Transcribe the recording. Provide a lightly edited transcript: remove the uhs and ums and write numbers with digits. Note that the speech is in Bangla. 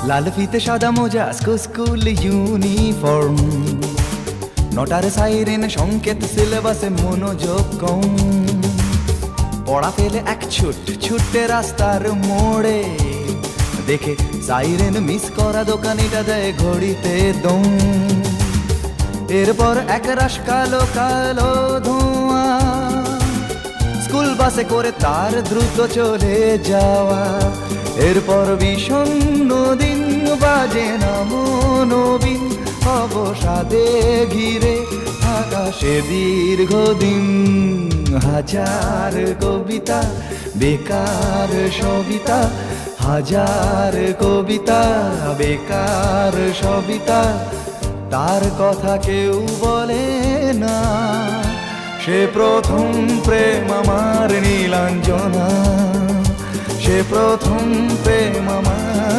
লাল ফিতে সাদা মোজা স্কুল ইউনিফর্ম, নটার সাইরেন সংকেত সিলেবাসে মনোযোগ কম। পড়া ফেলে এক ছুটে রাস্তার মোড়ে, দেখে সাইরেন মিস করা দোকানিটা দেয় ঘড়িতে দম। এরপর এক রাশ কালো কালো ধোঁয়া, স্কুল বাসে করে তার দ্রুত চলে যাওয়া। এরপর বিষণ্ণ দিন বাজে না মনোবিন, অবসাদে ঘিরে আকাশে দীর্ঘদিন। হাজার কবিতা বেকার সবিতা, হাজার কবিতা বেকার সবিতা, তার কথা কেউ বলে না। সে প্রথম প্রেম আমার নীলাঞ্জনা, সে প্রথম প্রেম আমার